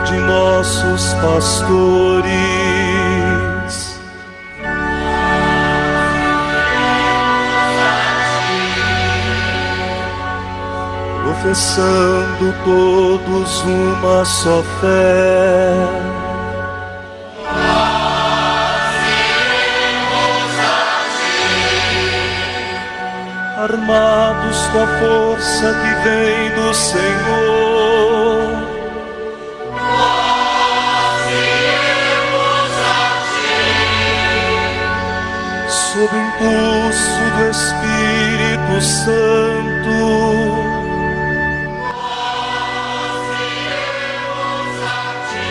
de nossos pastores. Professando todos uma só fé, armados com a força que vem do Senhor, nós iremos a ti, sob o impulso do Espírito Santo. Nós iremos a ti.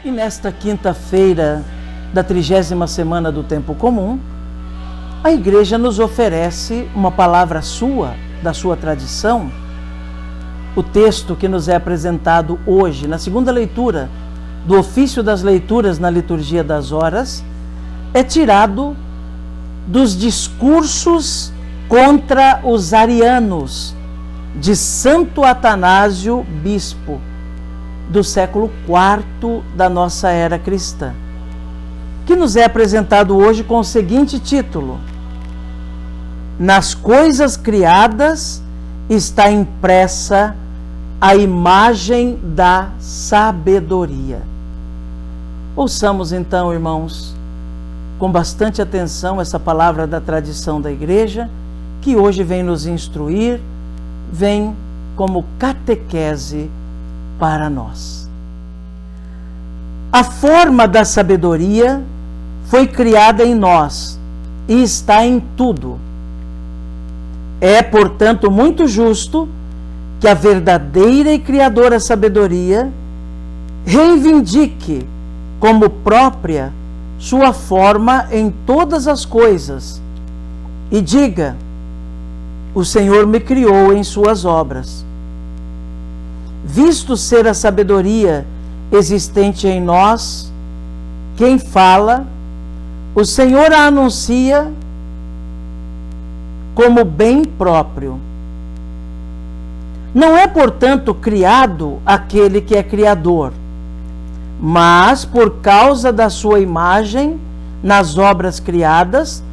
E nesta quinta-feira da 30ª semana do Tempo Comum, a Igreja nos oferece uma palavra sua, da sua tradição. O texto que nos é apresentado hoje, na segunda leitura do ofício das leituras na Liturgia das Horas, é tirado dos discursos contra os arianos de Santo Atanásio, bispo, do século IV da nossa era cristã, que nos é apresentado hoje com o seguinte título: Nas coisas criadas está impressa a imagem da sabedoria. Ouçamos então, irmãos, com bastante atenção essa palavra da tradição da Igreja, que hoje vem nos instruir, vem como catequese para nós. A forma da sabedoria foi criada em nós e está em tudo. É, portanto, muito justo que a verdadeira e criadora sabedoria reivindique como própria sua forma em todas as coisas e diga: o Senhor me criou em suas obras. Visto ser a sabedoria existente em nós, quem fala, o Senhor a anuncia como bem próprio. Não é, portanto, criado aquele que é criador, mas, por causa da sua imagem nas obras criadas,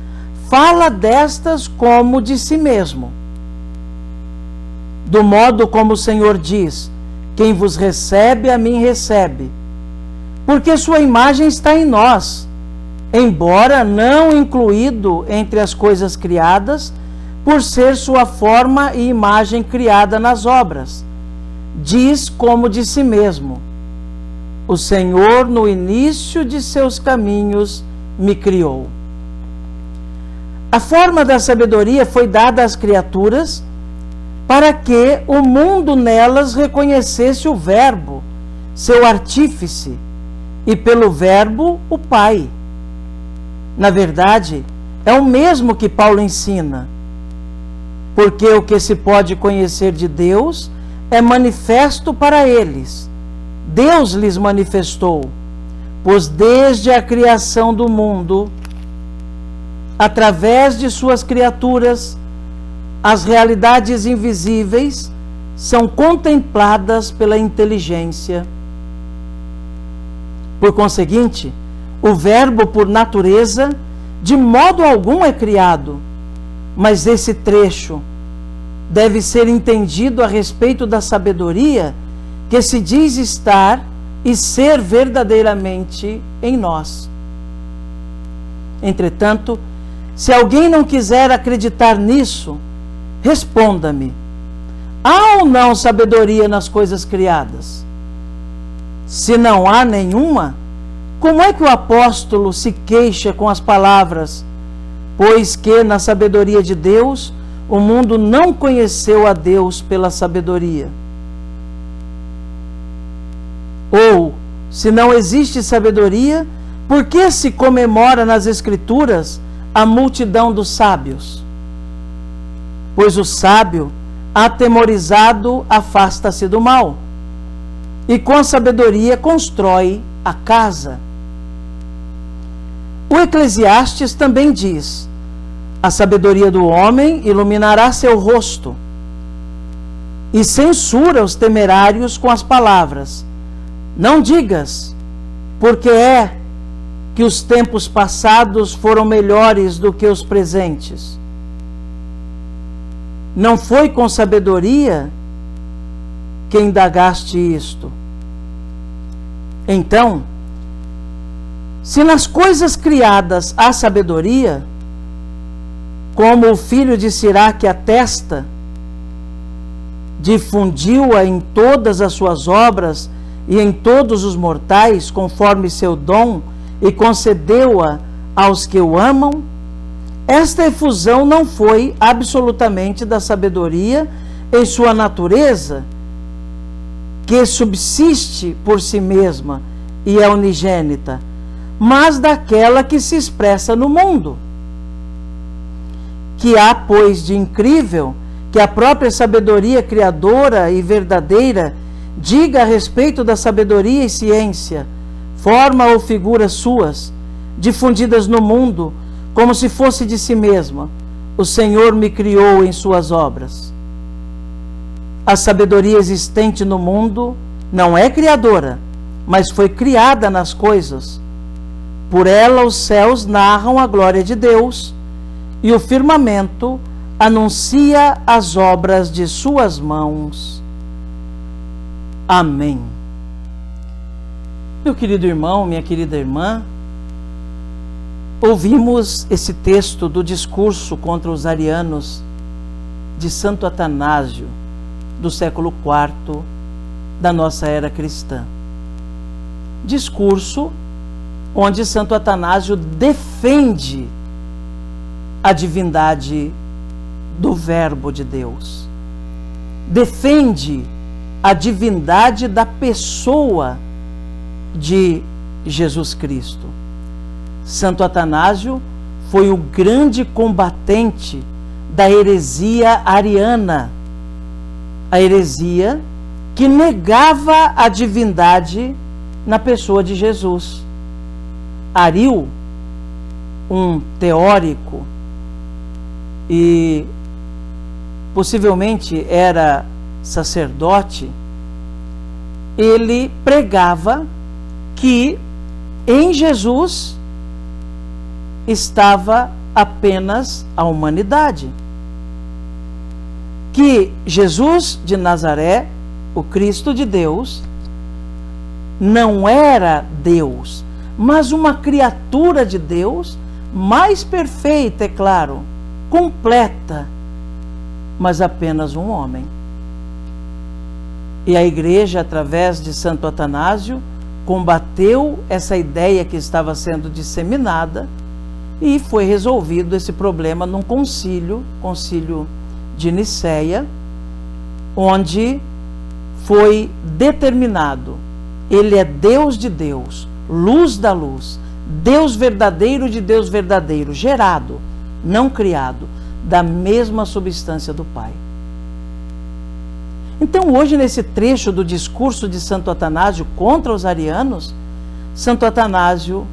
fala destas como de si mesmo. Do modo como o Senhor diz: quem vos recebe, a mim recebe, porque sua imagem está em nós, embora não incluído entre as coisas criadas, por ser sua forma e imagem criada nas obras. Diz como de si mesmo: o Senhor, no início de seus caminhos, me criou. A forma da sabedoria foi dada às criaturas para que o mundo nelas reconhecesse o Verbo, seu artífice, e pelo Verbo o Pai. Na verdade, é o mesmo que Paulo ensina, porque o que se pode conhecer de Deus é manifesto para eles. Deus lhes manifestou, pois desde a criação do mundo, através de suas criaturas, as realidades invisíveis são contempladas pela inteligência. Por conseguinte, o Verbo, por natureza, de modo algum é criado, mas esse trecho deve ser entendido a respeito da sabedoria que se diz estar e ser verdadeiramente em nós. Entretanto, se alguém não quiser acreditar nisso, responda-me: há ou não sabedoria nas coisas criadas? Se não há nenhuma, como é que o apóstolo se queixa com as palavras: pois que na sabedoria de Deus o mundo não conheceu a Deus pela sabedoria? Ou, se não existe sabedoria, por que se comemora nas Escrituras a multidão dos sábios? Pois o sábio, atemorizado, afasta-se do mal, e com a sabedoria constrói a casa. O Eclesiastes também diz: A sabedoria do homem iluminará seu rosto, e censura os temerários com as palavras: não digas, porque é que os tempos passados foram melhores do que os presentes. Não foi com sabedoria que indagaste isto. Então, se nas coisas criadas há sabedoria, como o filho de Siraque atesta, difundiu-a em todas as suas obras e em todos os mortais, conforme seu dom, e concedeu-a aos que o amam, esta efusão não foi absolutamente da sabedoria em sua natureza, que subsiste por si mesma e é unigênita, mas daquela que se expressa no mundo. Que há, pois, de incrível que a própria sabedoria criadora e verdadeira diga a respeito da sabedoria e ciência, forma ou figuras suas, difundidas no mundo, como se fosse de si mesma: o Senhor me criou em suas obras. A sabedoria existente no mundo não é criadora, mas foi criada nas coisas. Por ela os céus narram a glória de Deus, e o firmamento anuncia as obras de suas mãos. Amém. Meu querido irmão, minha querida irmã, ouvimos esse texto do discurso contra os arianos de Santo Atanásio, do século IV da nossa era cristã. Discurso onde Santo Atanásio defende a divindade do Verbo de Deus, defende a divindade da pessoa de Jesus Cristo. Santo Atanásio foi o grande combatente da heresia ariana, a heresia que negava a divindade na pessoa de Jesus. Ario, um teórico e possivelmente era sacerdote, ele pregava que em Jesus estava apenas a humanidade. Que Jesus de Nazaré, o Cristo de Deus, não era Deus, mas uma criatura de Deus, mais perfeita, é claro, completa, mas apenas um homem. E a igreja, através de Santo Atanásio, combateu essa ideia que estava sendo disseminada, e foi resolvido esse problema num concílio de Nicéia, onde foi determinado: ele é Deus de Deus, luz da luz, Deus verdadeiro de Deus verdadeiro, gerado, não criado, da mesma substância do Pai. Então, hoje, nesse trecho do discurso de Santo Atanásio contra os arianos, Santo Atanásio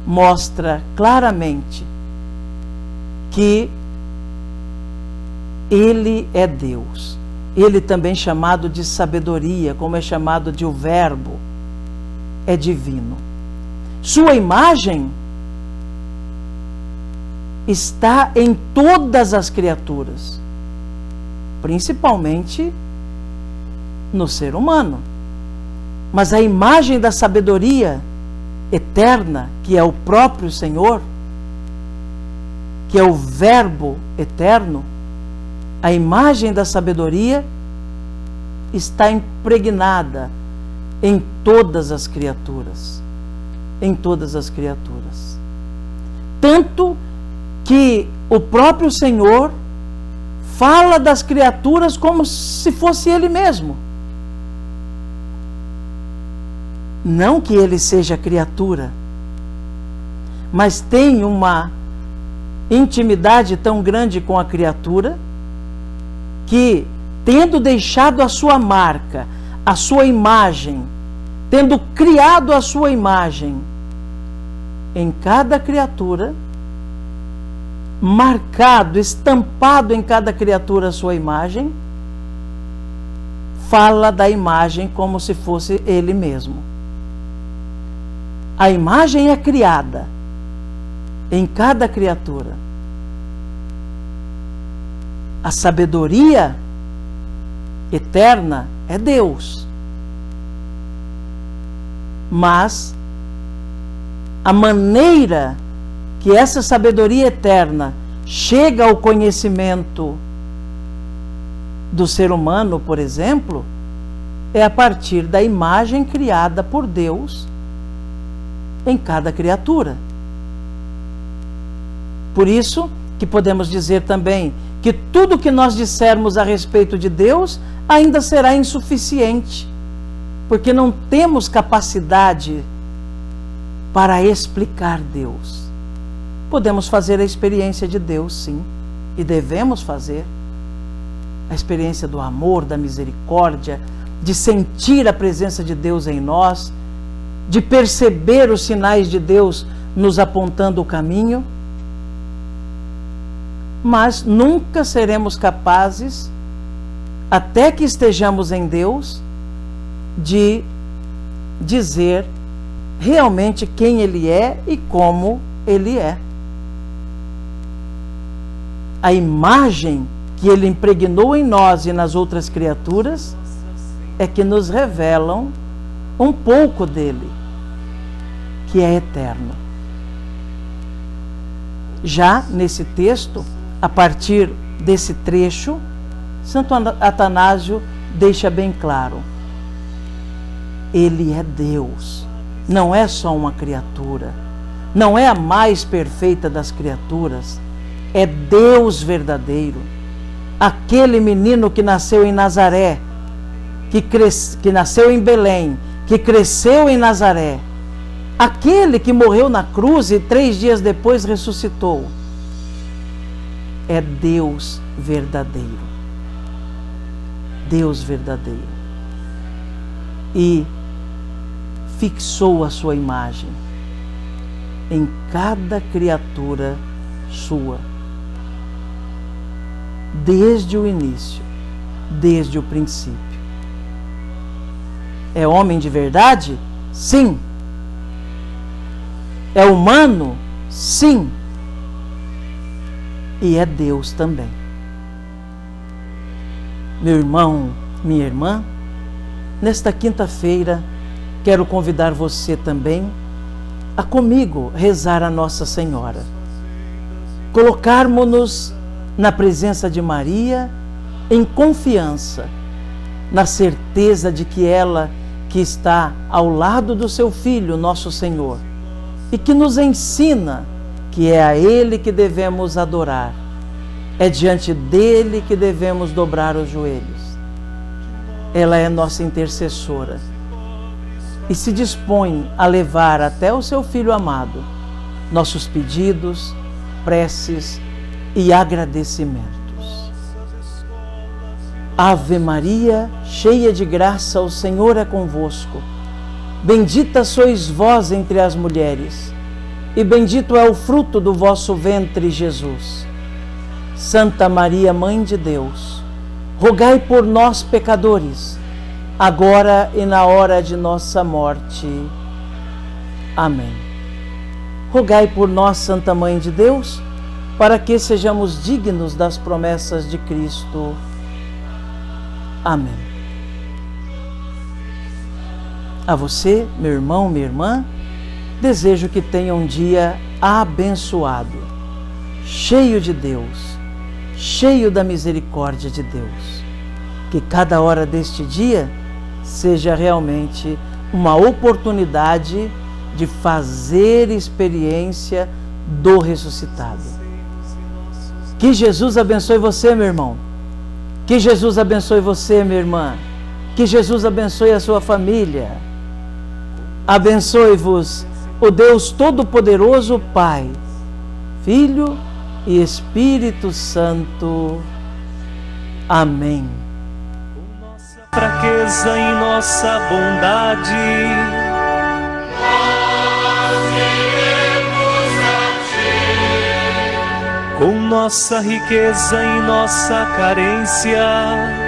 mostra claramente que ele é Deus. Ele também chamado de sabedoria, como é chamado de o Verbo, é divino. Sua imagem está em todas as criaturas, principalmente no ser humano. Mas a imagem da sabedoria eterna, que é o próprio Senhor, que é o Verbo eterno, a imagem da sabedoria está impregnada em todas as criaturas. Em todas as criaturas. Tanto que o próprio Senhor fala das criaturas como se fosse Ele mesmo. Não que Ele seja criatura, mas tem uma intimidade tão grande com a criatura que, tendo deixado a sua marca, a sua imagem, tendo criado a sua imagem em cada criatura, marcado, estampado em cada criatura a sua imagem, fala da imagem como se fosse ele mesmo. A imagem é criada em cada criatura. A sabedoria eterna é Deus. Mas a maneira que essa sabedoria eterna chega ao conhecimento do ser humano, por exemplo, é a partir da imagem criada por Deus em cada criatura. Por isso que podemos dizer também que tudo que nós dissermos a respeito de Deus ainda será insuficiente, porque não temos capacidade para explicar Deus. Podemos fazer a experiência de Deus, sim, e devemos fazer a experiência do amor, da misericórdia, de sentir a presença de Deus em nós, de perceber os sinais de Deus nos apontando o caminho, mas nunca seremos capazes, até que estejamos em Deus, de dizer realmente quem Ele é e como Ele é. A imagem que Ele impregnou em nós e nas outras criaturas é que nos revelam um pouco dele, que é eterno. Já nesse texto, a partir desse trecho, Santo Atanásio deixa bem claro: Ele é Deus, não é só uma criatura, não é a mais perfeita das criaturas, é Deus verdadeiro, aquele menino que nasceu em Nazaré, que nasceu em Belém, que cresceu em Nazaré, aquele que morreu na cruz e 3 dias depois ressuscitou, é Deus verdadeiro. Deus verdadeiro. E fixou a sua imagem em cada criatura sua, desde o início, desde o princípio. É homem de verdade? Sim. É humano? Sim. E é Deus também. Meu irmão, minha irmã, nesta quinta-feira, quero convidar você também a comigo rezar a Nossa Senhora. Colocarmos-nos na presença de Maria em confiança, na certeza de que ela, que está ao lado do seu Filho, nosso Senhor, e que nos ensina que é a Ele que devemos adorar, é diante dele que devemos dobrar os joelhos. Ela é nossa intercessora e se dispõe a levar até o seu Filho amado nossos pedidos, preces e agradecimentos. Ave Maria, cheia de graça, o Senhor é convosco. Bendita sois vós entre as mulheres, e bendito é o fruto do vosso ventre, Jesus. Santa Maria, Mãe de Deus, rogai por nós, pecadores, agora e na hora de nossa morte. Amém. Rogai por nós, Santa Mãe de Deus, para que sejamos dignos das promessas de Cristo. Amém. A você, meu irmão, minha irmã, desejo que tenha um dia abençoado, cheio de Deus, cheio da misericórdia de Deus. Que cada hora deste dia seja realmente uma oportunidade de fazer experiência do ressuscitado. Que Jesus abençoe você, meu irmão. Que Jesus abençoe você, minha irmã. Que Jesus abençoe a sua família. Abençoe-vos o Deus Todo-Poderoso, Pai, Filho e Espírito Santo. Amém. Com nossa fraqueza e nossa bondade, nós iremos a ti. Com nossa riqueza, em nossa carência.